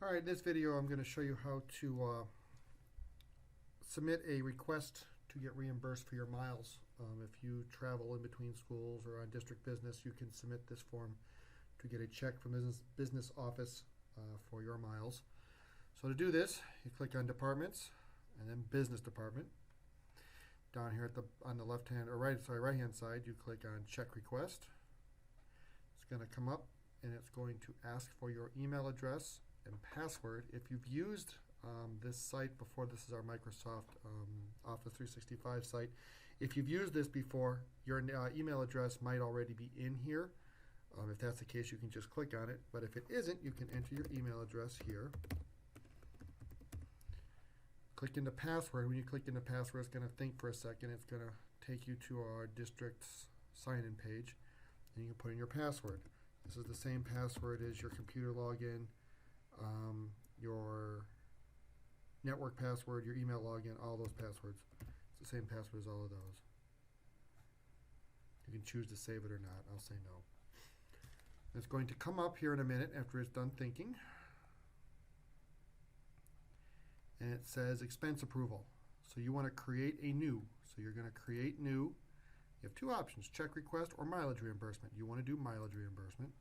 Alright, in this video I'm going to show you how to submit a request to get reimbursed for your miles. If you travel in between schools or on district business, you can submit this form to get a check from business office for your miles. So to do this, you click on Departments and then Business Department. Down here on the left hand or right hand side, you click on Check Request. It's going to come up and it's going to ask for your email address and password. If you've used this site before, this is our Microsoft Office 365 site. If you've used this before, your email address might already be in here. If that's the case, you can just click on it. But if it isn't, you can enter your email address here. Click into password. When you click into password, it's going to think for a second. It's going to take you to our district's sign-in page, and you can put in your password. This is the same password as your computer login, your network password, your email login, all those passwords. It's the same password as all of those. You can choose to save it or not. I'll say no. It's going to come up here in a minute after it's done thinking. And it says expense approval. So you want to create a new. So you're going to create new. You have two options, check request or mileage reimbursement. You want to do mileage reimbursement.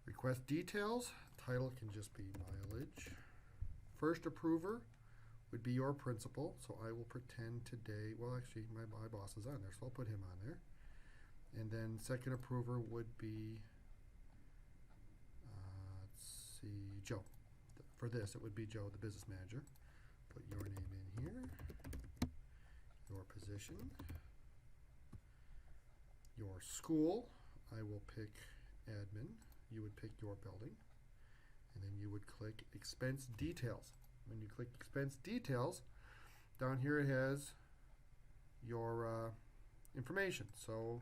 Request details. Title can just be mileage. First approver would be your principal. So I will pretend today, well actually my boss is on there, so I'll put him on there. And then second approver would be, let's see, Joe. For this it would be Joe, the business manager. Put your name in here. Your position, your school, I will pick admin, you would pick your building, and then you would click expense details. When you click expense details, down here it has your information. So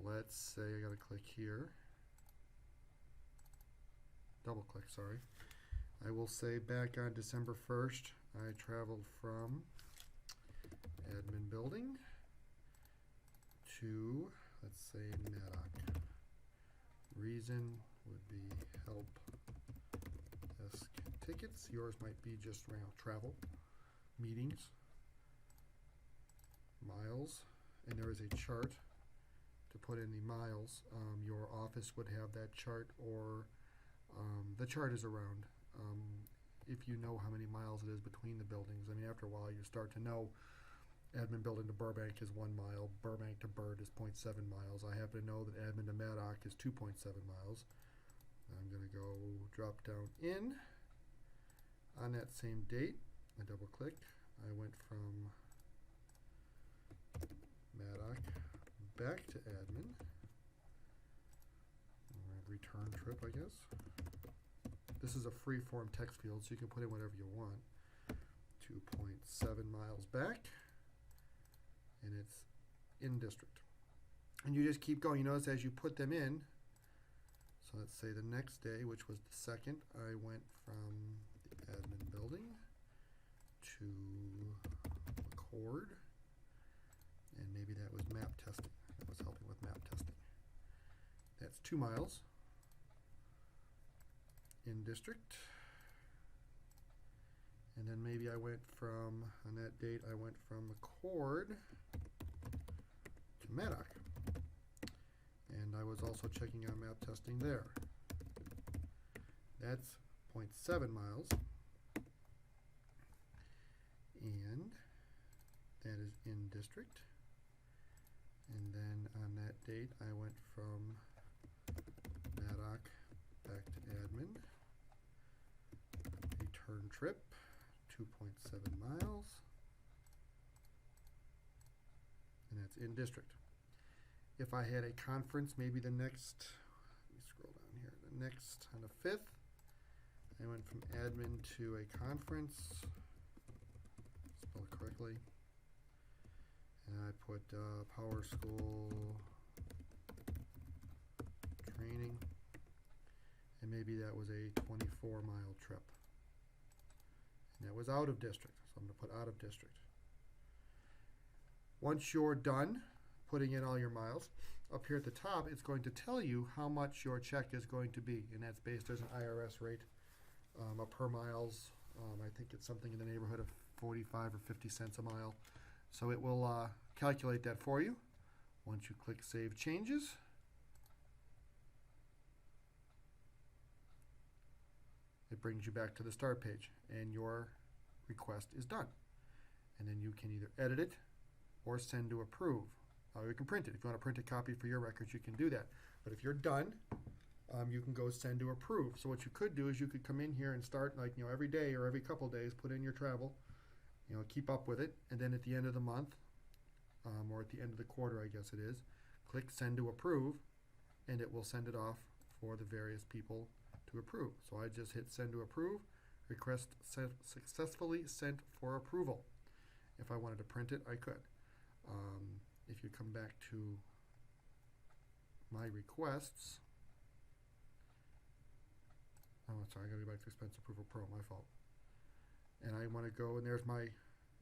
let's say I gotta click here, double click, sorry. I will say back on December 1st, I traveled from admin building to, let's say, Maddock. Reason would be help desk tickets. Yours might be just around travel, meetings, miles, and there is a chart to put in the miles. Your office would have that chart, or the chart is around. If you know how many miles it is between the buildings, I mean, after a while you start to know admin building to Burbank is 1 mile, Burbank to Bird is 0.7 miles. I happen to know that admin to Maddock is 2.7 miles. I'm going to go drop down in. On that same date, I double click. I went from Maddock back to admin. Return trip, I guess. This is a free form text field, so you can put in whatever you want. 2.7 miles back. And it's in district. And you just keep going. You notice as you put them in, so let's say the next day, which was the 2nd, I went from the admin building to record, and maybe that was map testing. That was helping with map testing. That's 2 miles in district. And then maybe I went from, on that date, I went from McCord to Maddock. And I was also checking on map testing there. That's 0.7 miles. And that is in district. And then on that date, I went from Maddock back to admin. Return trip. 2.7 miles, and that's in district. If I had a conference, maybe the next, let me scroll down here, the next on the 5th, I went from admin to a conference, spell it correctly, and I put Power School training, and maybe that was a 24-mile trip. And that was out of district, so I'm going to put out of district. Once you're done, putting in all your miles. Up here at the top, it's going to tell you how much your check is going to be, and that's based as an IRS rate, a per miles. I think it's something in the neighborhood of 45 or 50 cents a mile. So it will calculate that for you. Once you click Save Changes, it brings you back to the start page, and your request is done. And then you can either edit it or send to approve. Or you can print it. If you want to print a copy for your records, you can do that. But if you're done, you can go send to approve. So what you could do is you could come in here and start, like, every day or every couple days, put in your travel, keep up with it, and then at the end of the month, or at the end of the quarter, I guess it is, click send to approve, and it will send it off for the various people to approve. So I just hit send to approve, request successfully sent for approval. If I wanted to print it, I could. If you come back to my requests, oh, sorry, I gotta go back to Expense Approval Pro, my fault. And I want to go, and there's my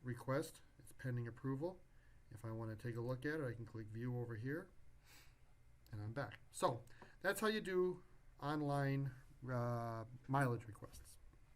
request. It's pending approval. If I want to take a look at it, I can click View over here, and I'm back. So that's how you do online mileage requests.